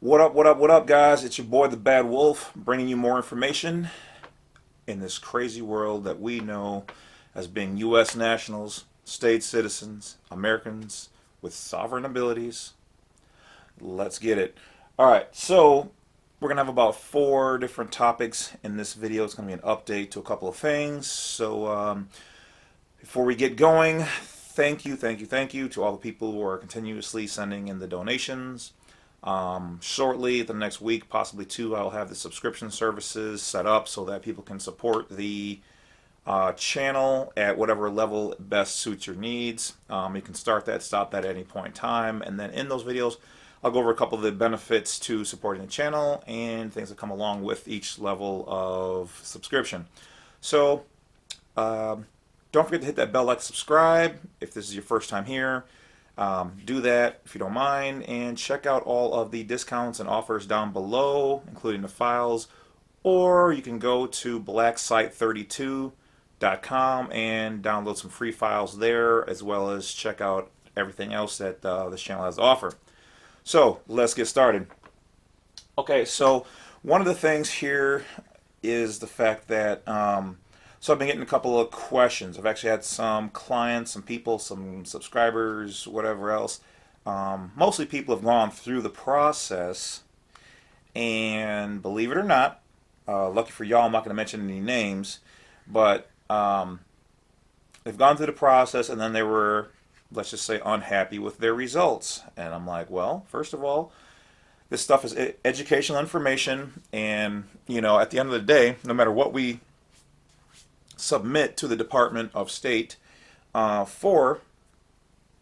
What up, what up, what up, guys? It's your boy, the Badwolf, bringing you more information in this crazy world that we know as being U.S. nationals, state citizens, Americans with sovereign abilities. Let's get it. All right, so we're going to have about 4 different topics in this video. It's going to be an update to a couple of things. So before we get going, thank you to all the people who are continuously sending in the donations. Shortly, the next week, possibly 2, I'll have the subscription services set up so that people can support the channel at whatever level best suits your needs. You can start that, stop that at any point in time, and then in those videos, I'll go over a couple of the benefits to supporting the channel and things that come along with each level of subscription. So, don't forget to hit that bell, like, subscribe if this is your first time here. Do that if you don't mind, and check out all of the discounts and offers down below, including the files, or you can go to blacksite32.com and download some free files there, as well as check out everything else that this channel has to offer. So let's get started. Okay, so one of the things here is the fact that so I've been getting a couple of questions. I've actually had some clients, some people, some subscribers, whatever else. Mostly people have gone through the process, and believe it or not, lucky for y'all, I'm not going to mention any names, but they've gone through the process and then they were, let's just say, unhappy with their results. And I'm like, well, first of all, this stuff is educational information, and at the end of the day, no matter what we submit to the Department of State for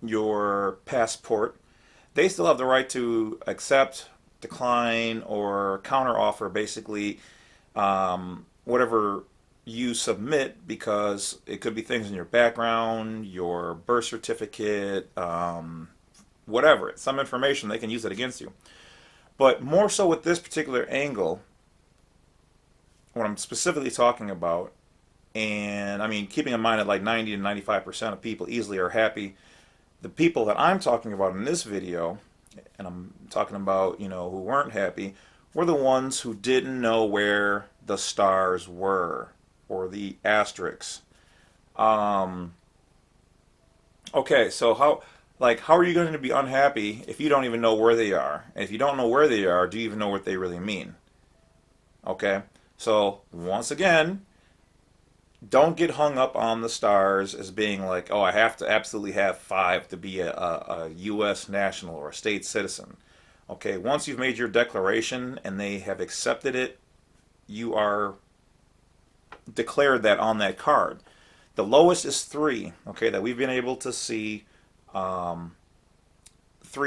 your passport, they still have the right to accept, decline, or counteroffer basically whatever you submit, because it could be things in your background, your birth certificate, whatever. Some information, they can use it against you. But more so with this particular angle, what I'm specifically talking about, and I mean, keeping in mind that like 90 to 95% of people easily are happy. The people that I'm talking about in this video, and I'm talking about, who weren't happy, were the ones who didn't know where the stars were, or the asterisks. Okay, so how are you going to be unhappy if you don't even know where they are? And if you don't know where they are, do you even know what they really mean? Okay, so once again, don't get hung up on the stars as being like, oh, I have to absolutely have 5 to be a U.S. national or a state citizen. Okay, once you've made your declaration and they have accepted it, you are declared that on that card. The lowest is 3, okay, that we've been able to see. 3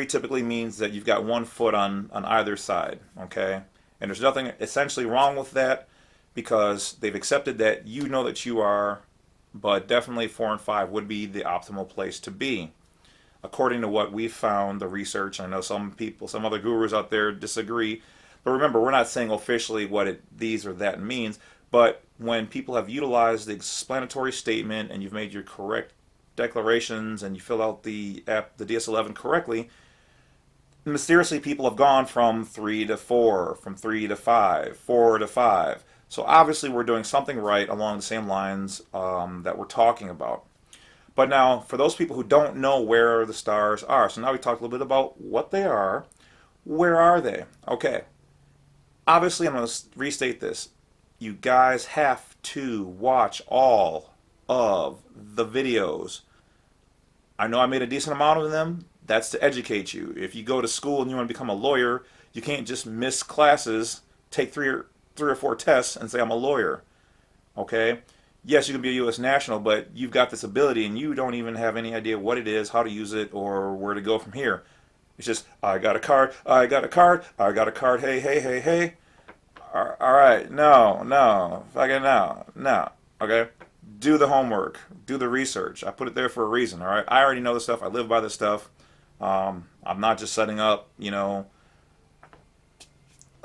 typically means that you've got 1 foot on either side, okay? And there's nothing essentially wrong with that, because they've accepted that you know that you are, but definitely 4 and 5 would be the optimal place to be, according to what we've found, the research. I know some people, some other gurus out there disagree, but remember, we're not saying officially what these or that means, but when people have utilized the explanatory statement and you've made your correct declarations and you fill out the DS11 correctly, mysteriously people have gone from 3 to 4, from 3 to 5, 4 to 5. So obviously we're doing something right along the same lines that we're talking about. But now, for those people who don't know where the stars are, so now we talked a little bit about what they are. Where are they? Okay. Obviously, I'm going to restate this. You guys have to watch all of the videos. I know I made a decent amount of them. That's to educate you. If you go to school and you want to become a lawyer, you can't just miss classes, take 3 or 4 tests and say I'm a lawyer. Okay? Yes, you can be a U.S. national, but you've got this ability and you don't even have any idea what it is, how to use it, or where to go from here. It's just, I got a card, I got a card, I got a card, hey, hey, hey, hey. All right, no, fucking no. Okay? Do the homework, do the research. I put it there for a reason, all right? I already know this stuff, I live by this stuff. I'm not just setting up,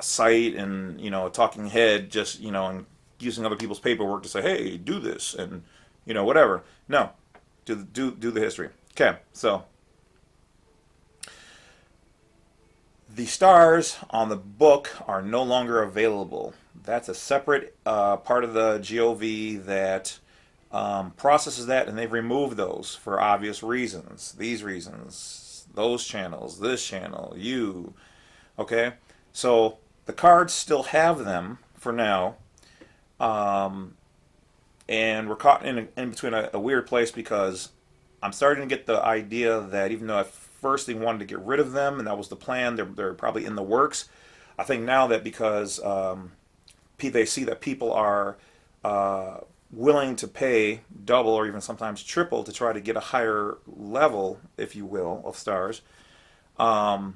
site and a talking head, just and using other people's paperwork to say, hey, do this, and whatever. No, do the history. Okay, so The stars on the book are no longer available. That's a separate part of the GOV that processes that, and they've removed those for obvious reasons. These reasons, those channels, this channel, you. Okay? So the cards still have them for now. And we're caught in between a weird place because I'm starting to get the idea that even though at first they wanted to get rid of them, and that was the plan, they're probably in the works. I think now that because they see that people are willing to pay double or even sometimes triple to try to get a higher level, if you will, of stars, that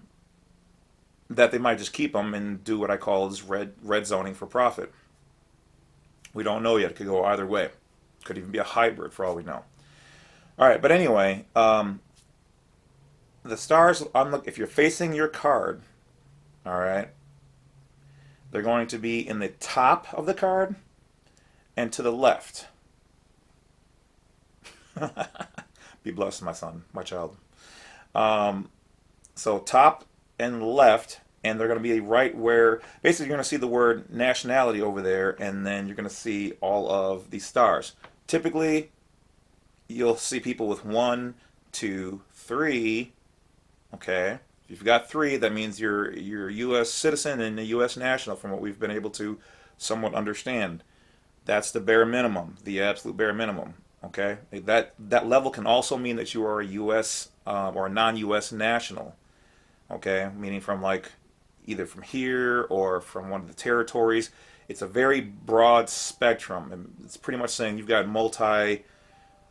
they might just keep them and do what I call is red zoning for profit. We don't know yet. It could go either way. It could even be a hybrid for all we know. All right, but anyway, the stars, if you're facing your card, all right, they're going to be in the top of the card and to the left. Be blessed, my son, my child. So top and left, and they're going to be right where, basically you're going to see the word nationality over there, and then you're going to see all of these stars. Typically, you'll see people with 1, 2, 3. Okay, if you've got 3, that means you're a U.S. citizen and a U.S. national, from what we've been able to somewhat understand. That's the bare minimum, the absolute bare minimum. Okay, that level can also mean that you are a U.S. Or a non-U.S. national. Okay, meaning from like either from here or from one of the territories. It's a very broad spectrum, and it's pretty much saying you've got multi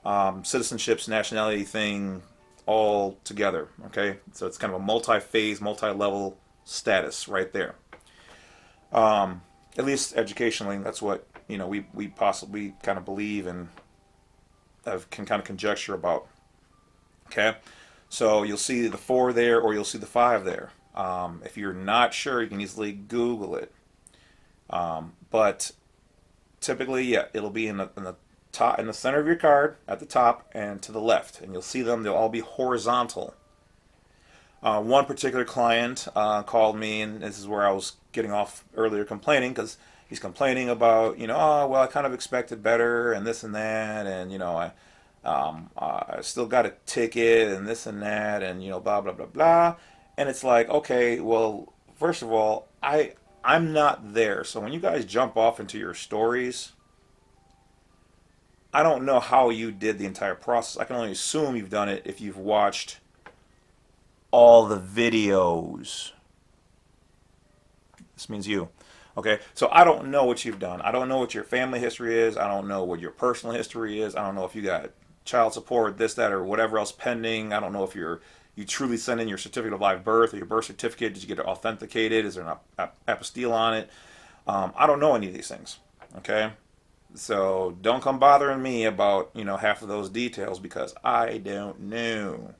citizenships, nationality thing all together. Okay, so it's kind of a multi-phase, multi-level status right there. At least educationally, that's what we possibly kind of believe and can kind of conjecture about. Okay, so you'll see the 4 there, or you'll see the 5 there. If you're not sure, you can easily Google it. But typically, yeah, it'll be in the top, in the center of your card, at the top, and to the left. And you'll see them; they'll all be horizontal. One particular client called me, and this is where I was getting off earlier, complaining because he's complaining about, oh well, I kind of expected better, and this and that, and I still got a ticket, and this and that, and blah blah blah blah. And it's like, okay, well, first of all, I'm not there. So when you guys jump off into your stories, I don't know how you did the entire process. I can only assume you've done it if you've watched all the videos. This means you. Okay, so I don't know what you've done. I don't know what your family history is. I don't know what your personal history is. I don't know if you got child support, this, that, or whatever else pending. I don't know if you truly sent in your certificate of live birth or your birth certificate. Did you get it authenticated? Is there an apostille on it? I don't know any of these things. Okay, so don't come bothering me about half of those details because I don't know.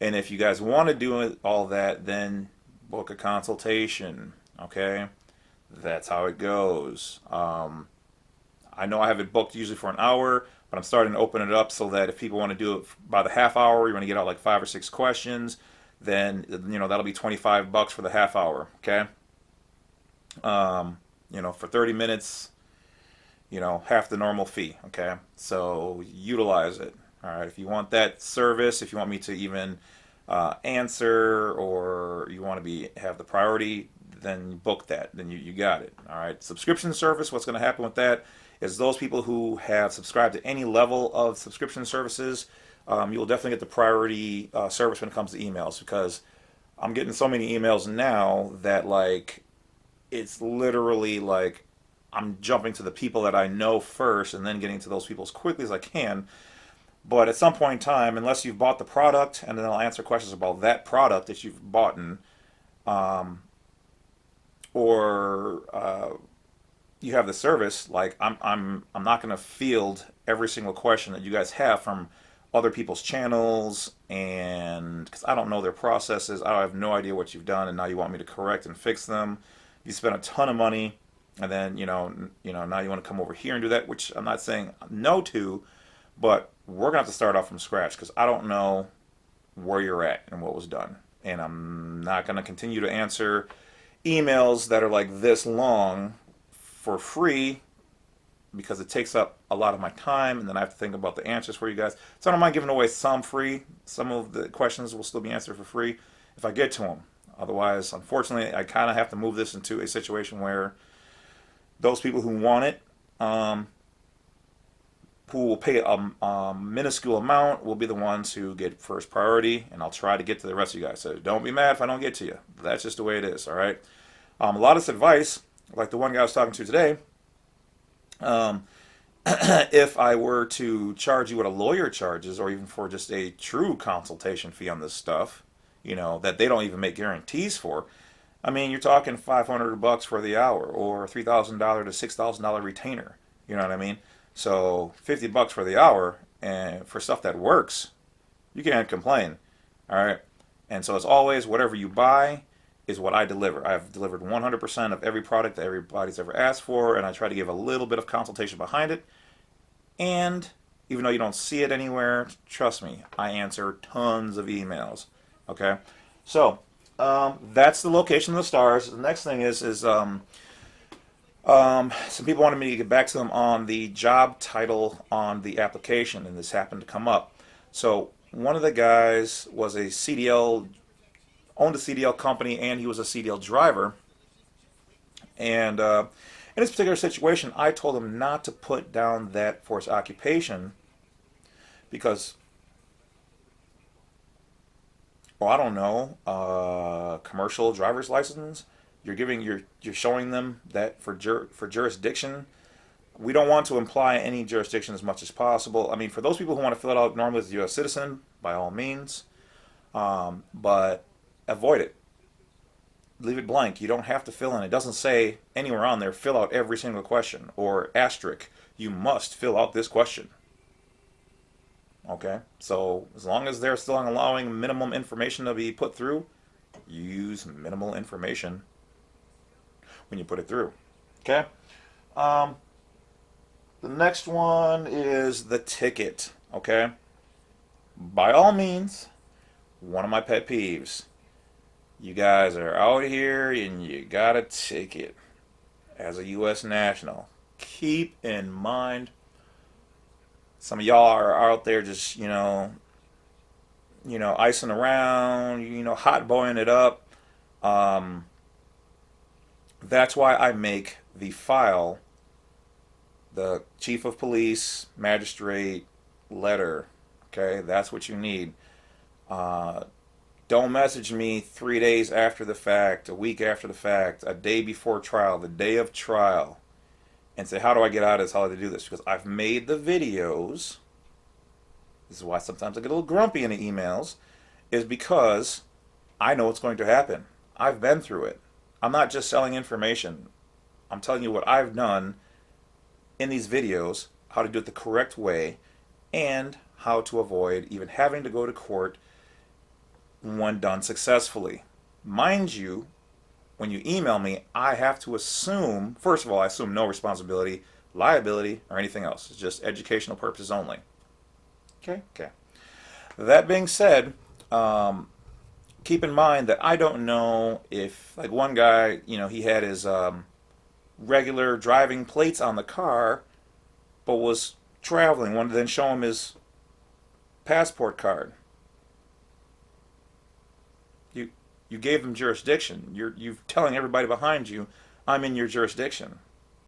And if you guys want to do all that, then book a consultation. Okay, that's how it goes. I know I have it booked usually for an hour, but I'm starting to open it up so that if people want to do it by the half hour, you want to get out like 5 or 6 questions, then that'll be $25 for the half hour. Okay, for 30 minutes, half the normal fee. Okay, so utilize it. All right, if you want that service, if you want me to even answer, or you want to have the priority, then book that. Then you got it. All right, subscription service. What's going to happen with that is those people who have subscribed to any level of subscription services, you'll definitely get the priority service when it comes to emails, because I'm getting so many emails now that it's literally like I'm jumping to the people that I know first and then getting to those people as quickly as I can. But at some point in time, unless you've bought the product, and then I'll answer questions about that product that you've bought, or you have the service, I'm not going to field every single question that you guys have from other people's channels, and because I don't know their processes, I have no idea what you've done, and now you want me to correct and fix them. You spent a ton of money, and then now you want to come over here and do that, which I'm not saying no to, but we're gonna have to start off from scratch because I don't know where you're at and what was done. And I'm not going to continue to answer emails that are like this long for free because it takes up a lot of my time, and then I have to think about the answers for you guys. So I don't mind giving away some free. Some of the questions will still be answered for free if I get to them. Otherwise, unfortunately, I kind of have to move this into a situation where those people who want it, who will pay a minuscule amount, will be the ones who get first priority, and I'll try to get to the rest of you guys. So don't be mad if I don't get to you. That's just the way it is, all right? A lot of this advice, like the one guy I was talking to today, if I were to charge you what a lawyer charges, or even for just a true consultation fee on this stuff, that they don't even make guarantees for, I mean, you're talking $500 for the hour, or $3,000 to $6,000 retainer. You know what I mean? So $50 for the hour, and for stuff that works, you can't complain. All right. And so as always, whatever you buy is what I deliver. I've delivered 100% of every product that everybody's ever asked for, and I try to give a little bit of consultation behind it. And even though you don't see it anywhere, trust me, I answer tons of emails. Okay. So that's the location of the stars. The next thing is some people wanted me to get back to them on the job title on the application, and this happened to come up. So one of the guys was a CDL, owned a CDL company, and he was a CDL driver. And in this particular situation, I told him not to put down that for his occupation because, well, I don't know, commercial driver's license. You're showing them that for jurisdiction. We don't want to imply any jurisdiction as much as possible. I mean, for those people who want to fill it out normally as a U.S. citizen, by all means, but avoid it. Leave it blank. You don't have to fill in. It doesn't say anywhere on there, fill out every single question, or asterisk, you must fill out this question. Okay? So as long as they're still allowing minimum information to be put through, use minimal information when you put it through. Okay? The next one is the ticket. Okay? By all means, one of my pet peeves. You guys are out here and you got a ticket as a U.S. national. Keep in mind, some of y'all are out there just, icing around, hot boying it up. That's why I make the file the chief of police, magistrate letter. Okay, that's what you need. Don't message me 3 days after the fact, a week after the fact, a day before trial, the day of trial, and say, how do I get out of this? How do I do this? Because I've made the videos. This is why sometimes I get a little grumpy in the emails, is because I know what's going to happen. I've been through it. I'm not just selling information. I'm telling you what I've done in these videos, how to do it the correct way, and how to avoid even having to go to court when done successfully. Mind you, when you email me, I have to assume, first of all, I assume no responsibility, liability, or anything else. It's just educational purposes only. Okay. That being said, keep in mind that I don't know if, like one guy, he had his regular driving plates on the car, but was traveling, wanted to then show him his passport card. You gave him jurisdiction. You're telling everybody behind you, I'm in your jurisdiction.